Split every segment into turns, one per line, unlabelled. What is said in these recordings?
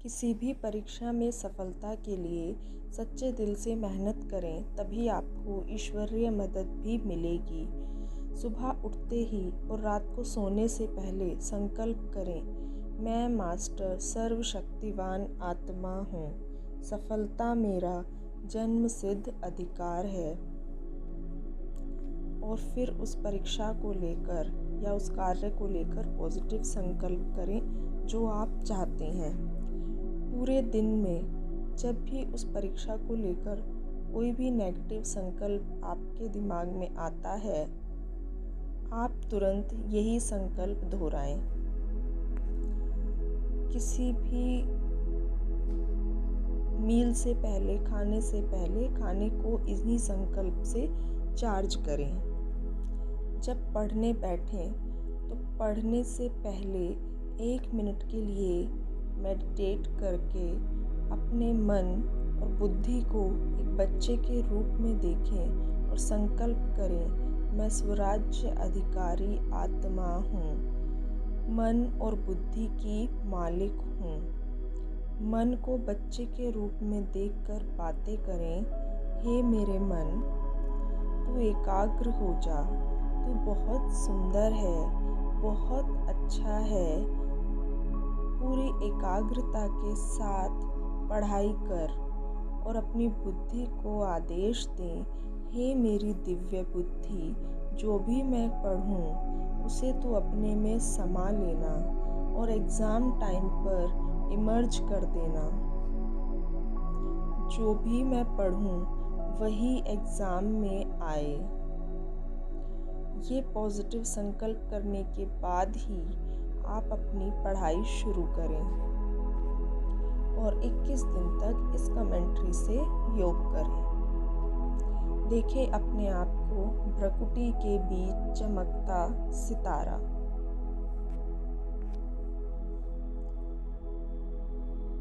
किसी भी परीक्षा में सफलता के लिए सच्चे दिल से मेहनत करें, तभी आपको ईश्वरीय मदद भी मिलेगी। सुबह उठते ही और रात को सोने से पहले संकल्प करें, मैं मास्टर सर्वशक्तिवान आत्मा हूँ। सफलता मेरा जन्मसिद्ध अधिकार है। और फिर उस परीक्षा को लेकर या उस कार्य को लेकर पॉजिटिव संकल्प करें जो आप चाहते हैं। पूरे दिन में जब भी उस परीक्षा को लेकर कोई भी नेगेटिव संकल्प आपके दिमाग में आता है, आप तुरंत यही संकल्प दोहराएं। किसी भी मील से पहले, खाने से पहले खाने को इन्हीं संकल्प से चार्ज करें। जब पढ़ने बैठें तो पढ़ने से पहले 1 मिनट के लिए मेडिटेट करके अपने मन और बुद्धि को एक बच्चे के रूप में देखें और संकल्प करें, मैं स्वराज्य अधिकारी आत्मा हूँ। मन और बुद्धि की मालिक हूँ। मन को बच्चे के रूप में देखकर बातें करें, हे मेरे मन, तू एकाग्र हो जा, तू बहुत सुंदर है, बहुत अच्छा है। पूरी एकाग्रता के साथ पढ़ाई कर और अपनी बुद्धि को आदेश दें, हे मेरी दिव्य बुद्धि, जो भी मैं पढ़ूं उसे तू अपने में समा लेना और एग्ज़ाम टाइम पर इमर्ज कर देना। जो भी मैं पढ़ूं वही एग्ज़ाम में आए। ये पॉजिटिव संकल्प करने के बाद ही आप अपनी पढ़ाई शुरू करें और 21 दिन तक इस कमेंट्री से योग करें। देखें अपने आप को भ्रकुटी के बीच चमकता सितारा।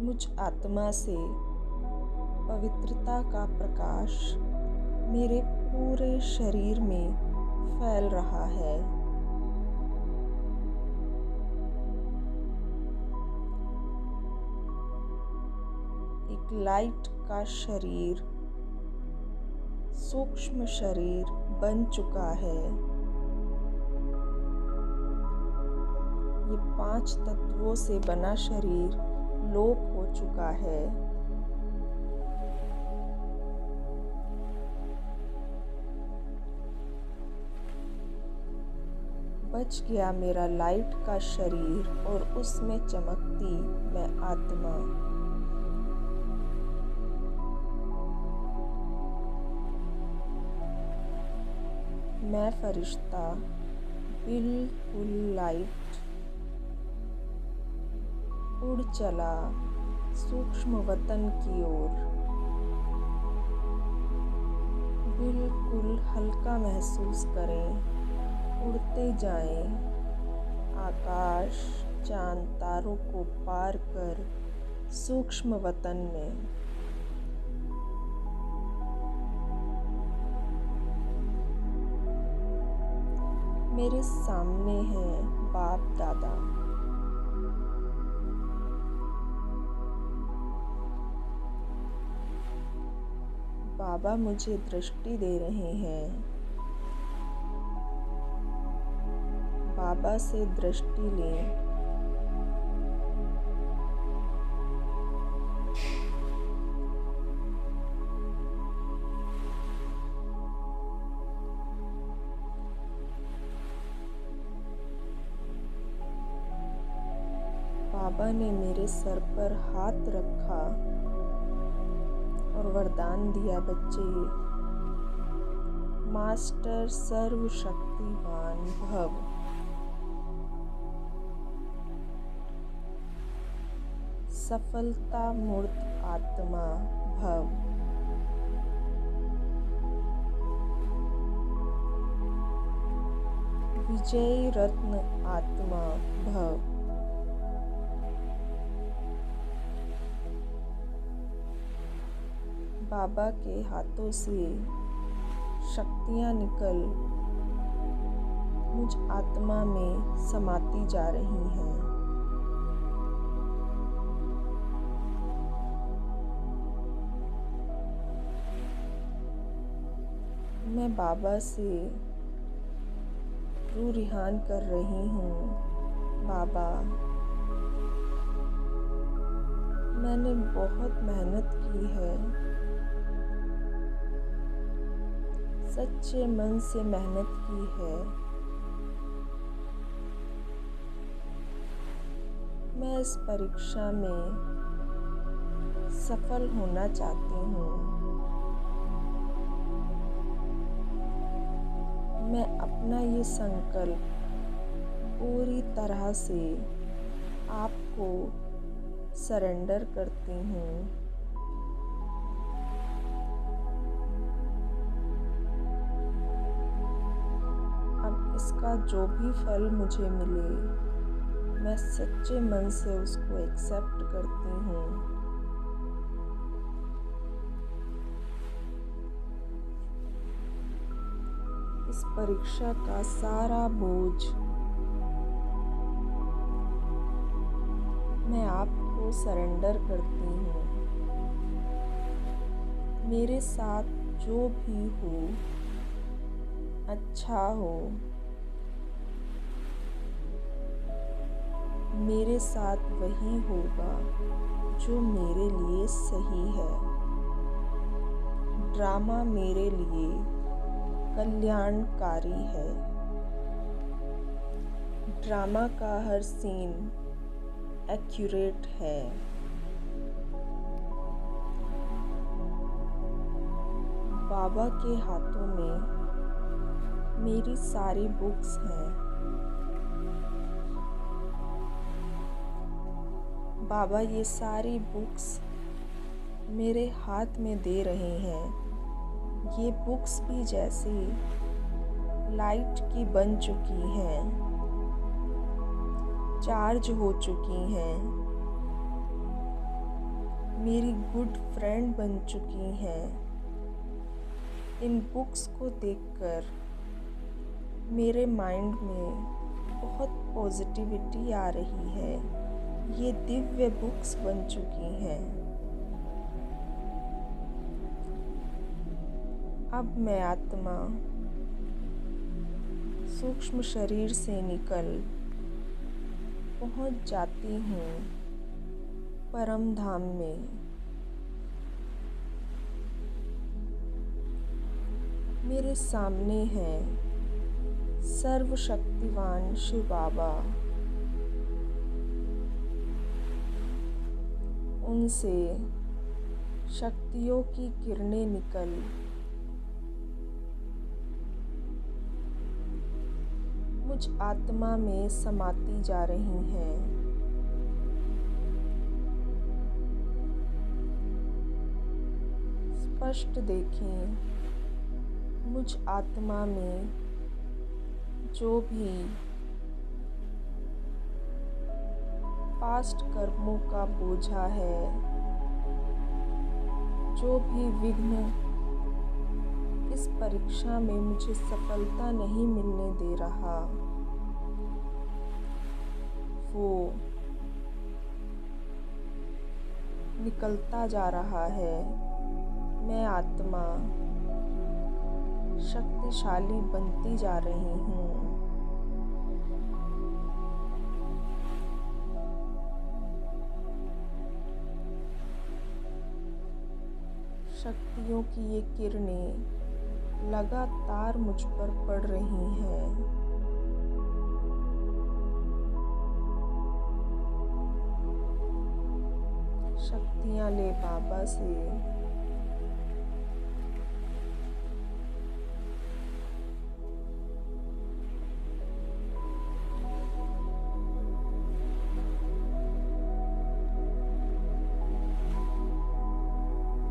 मुझ आत्मा से पवित्रता का प्रकाश मेरे पूरे शरीर में फैल रहा है। एक लाइट का शरीर, सूक्ष्म शरीर बन चुका है। ये 5 तत्वों से बना शरीर लोप हो चुका है। बच गया मेरा लाइट का शरीर और उसमें चमकती मैं आत्मा। मैं फरिश्ता बिल्कुल लाइट उड़ चला सूक्ष्म वतन की ओर। बिल्कुल हल्का महसूस करें, उड़ते जाएं। आकाश, चांद, तारों को पार कर सूक्ष्म वतन में। मेरे सामने हैं बाप दादा। बाबा मुझे दृष्टि दे रहे हैं। बाबा से दृष्टि लें। बाबा ने मेरे सर पर हाथ रखा और वरदान दिया, बच्चे, मास्टर सर्वशक्तिवान भव। सफलता मूर्त आत्मा भव। विजय रत्न आत्मा भव। बाबा के हाथों से शक्तियाँ निकल मुझ आत्मा में समाती जा रही हैं। मैं बाबा से रू रिहान कर रही हूँ। बाबा, मैंने बहुत मेहनत की है, सच्चे मन से मेहनत की है। मैं इस परीक्षा में सफल होना चाहती हूँ। मैं अपना ये संकल्प पूरी तरह से आपको सरेंडर करती हूँ। अब इसका जो भी फल मुझे मिले, मैं सच्चे मन से उसको एक्सेप्ट करती हूँ। इस परीक्षा का सारा बोझ मैं आपको सरेंडर करती हूँ। मेरे साथ जो भी हो, अच्छा हो, मेरे साथ वही होगा जो मेरे लिए सही है। ड्रामा मेरे लिए कल्याणकारी है। ड्रामा का हर सीन एक्यूरेट है। बाबा के हाथों में मेरी सारी बुक्स हैं। बाबा ये सारी बुक्स मेरे हाथ में दे रहे हैं। ये बुक्स भी जैसे लाइट की बन चुकी हैं, चार्ज हो चुकी हैं, मेरी गुड फ्रेंड बन चुकी हैं। इन बुक्स को देखकर मेरे माइंड में बहुत पॉजिटिविटी आ रही है। ये दिव्य बुक्स बन चुकी हैं। अब मैं आत्मा सूक्ष्म शरीर से निकल पहुंच जाती हूँ परम धाम में। मेरे सामने है सर्वशक्तिवान शिव बाबा। उनसे शक्तियों की किरणें निकल मुझ आत्मा में समाती जा रही हैं। स्पष्ट देखें, मुझ आत्मा में जो भी पास्ट कर्मों का बोझा है, जो भी विघ्न इस परीक्षा में मुझे सफलता नहीं मिलने दे रहा, वो निकलता जा रहा है। मैं आत्मा शक्तिशाली बनती जा रही हूँ। शक्तियों की ये किरणें लगातार मुझ पर पड़ रही हैं। शक्तियाँ ले बाबा से।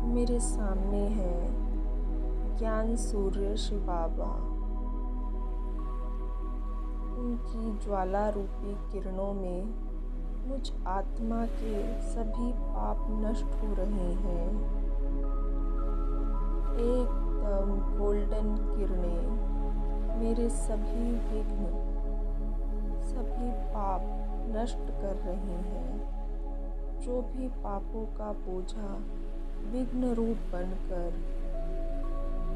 मेरे सामने है ज्ञान सूर्य शिव बाबा। उनकी ज्वाला रूपी किरणों में मुझ आत्मा के सभी पाप नष्ट हो रहे हैं। एकदम गोल्डन किरणें मेरे सभी विघ्न, सभी पाप नष्ट कर रही हैं। जो भी पापों का बोझा विघ्न रूप बनकर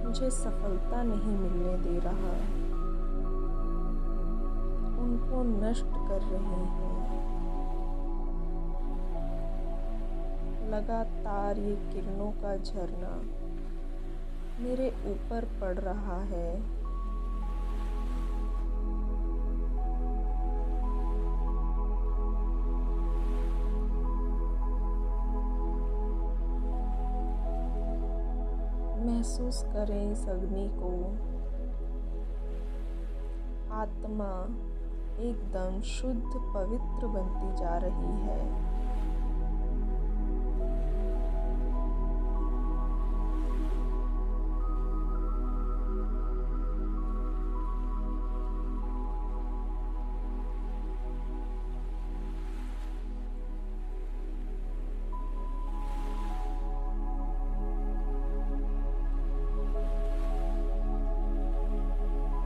मुझे सफलता नहीं मिलने दे रहा, उनको नष्ट कर रहे हैं। लगातार ये किरणों का झरना मेरे ऊपर पड़ रहा है। महसूस करें इस अग्नि को। आत्मा एकदम शुद्ध पवित्र बनती जा रही है।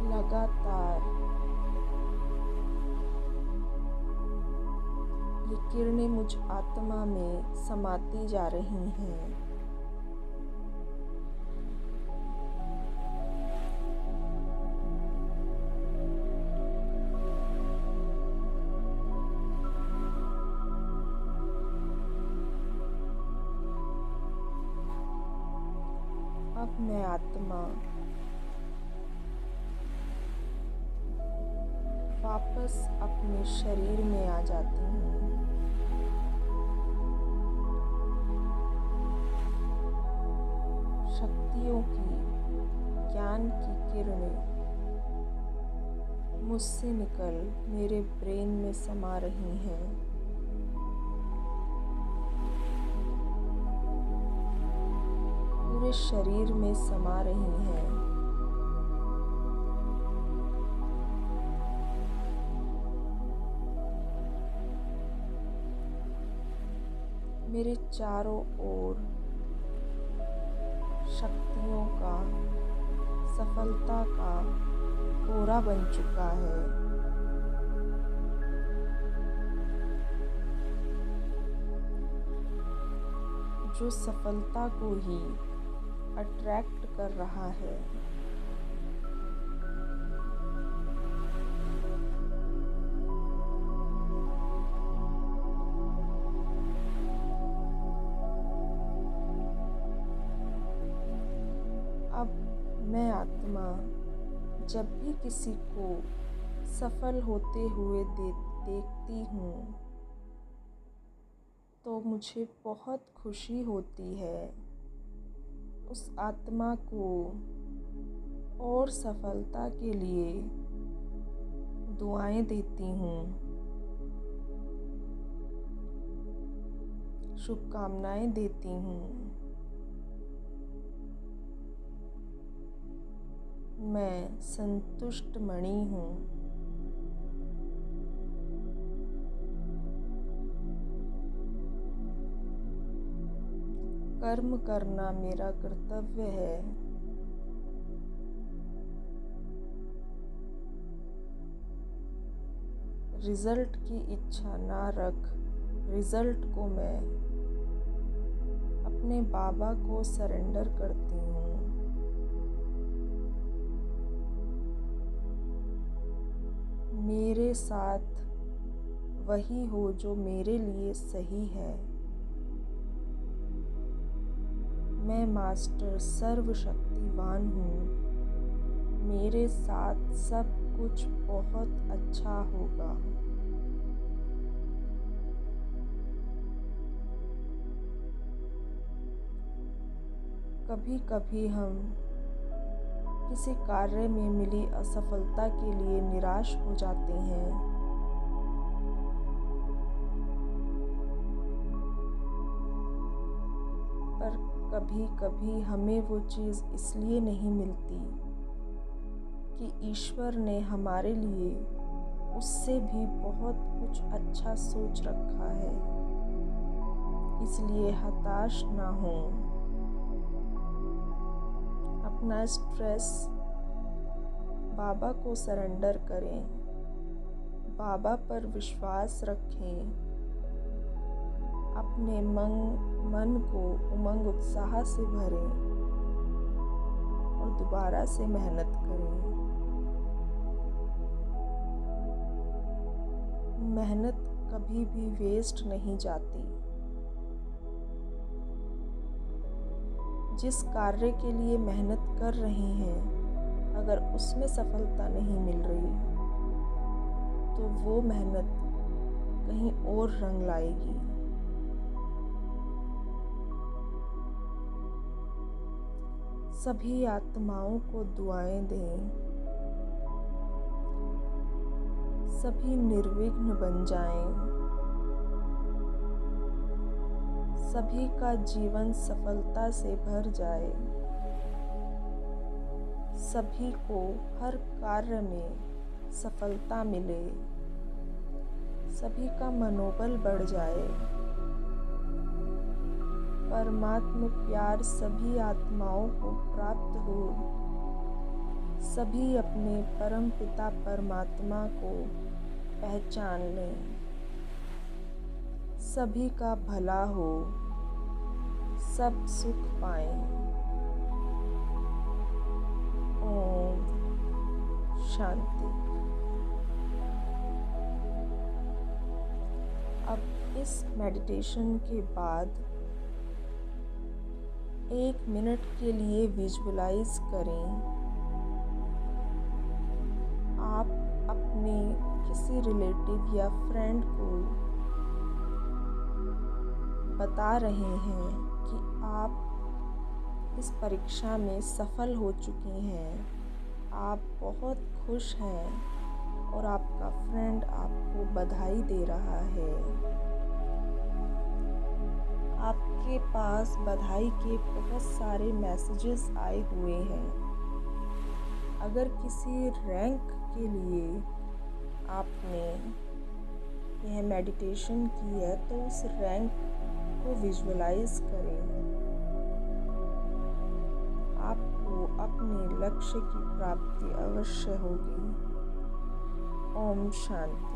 लगातार ये किरणें मुझ आत्मा में समाती जा रही हैं। अब मैं आत्मा वापस अपने शरीर में आ जाती हूँ। शक्तियों की, ज्ञान की किरणें मुझसे निकल मेरे ब्रेन में समा रही हैं। पूरे शरीर में समा रही हैं। मेरे चारों ओर शक्तियों का, सफलता का कोहरा बन चुका है। जो सफलता को ही अट्रैक्ट कर रहा है। अब मैं आत्मा जब भी किसी को सफल होते हुए देखती हूँ तो मुझे बहुत खुशी होती है। उस आत्मा को और सफलता के लिए दुआएं देती हूँ, शुभकामनाएं देती हूँ। मैं संतुष्ट मणि हूँ। कर्म करना मेरा कर्तव्य है। रिजल्ट की इच्छा ना रख, रिजल्ट को मैं अपने बाबा को सरेंडर करती हूँ। मेरे साथ वही हो जो मेरे लिए सही है। मैं मास्टर सर्वशक्तिवान हूँ। मेरे साथ सब कुछ बहुत अच्छा होगा। कभी कभी हम किसी कार्य में मिली असफलता के लिए निराश हो जाते हैं। पर कभी कभी हमें वो चीज़ इसलिए नहीं मिलती कि ईश्वर ने हमारे लिए उससे भी बहुत कुछ अच्छा सोच रखा है। इसलिए हताश ना हो। अपना स्ट्रेस बाबा को सरेंडर करें, बाबा पर विश्वास रखें, अपने मन को उमंग उत्साह से भरें और दोबारा से मेहनत करें। मेहनत कभी भी वेस्ट नहीं जाती। जिस कार्य के लिए मेहनत कर रहे हैं, अगर उसमें सफलता नहीं मिल रही तो वो मेहनत कहीं और रंग लाएगी। सभी आत्माओं को दुआएं दें, सभी निर्विघ्न बन जाएं, सभी का जीवन सफलता से भर जाए, सभी को हर कार्य में सफलता मिले, सभी का मनोबल बढ़ जाए। परमात्मा प्यार सभी आत्माओं को प्राप्त हो, सभी अपने परम पिता परमात्मा को पहचान लें, सभी का भला हो, सब सुख पाएं। ओम शांति। अब इस मेडिटेशन के बाद 1 मिनट के लिए विजुअलाइज करें आप अपने किसी रिलेटिव या फ्रेंड को बता रहे हैं कि आप इस परीक्षा में सफल हो चुके हैं, आप बहुत खुश हैं और आपका फ्रेंड आपको बधाई दे रहा है। आपके पास बधाई के बहुत सारे मैसेजेस आए हुए हैं। अगर किसी रैंक के लिए आपने यह मेडिटेशन की है तो उस रैंक को विजुअलाइज करें। आपको अपने लक्ष्य की प्राप्ति अवश्य होगी। ओम शांति।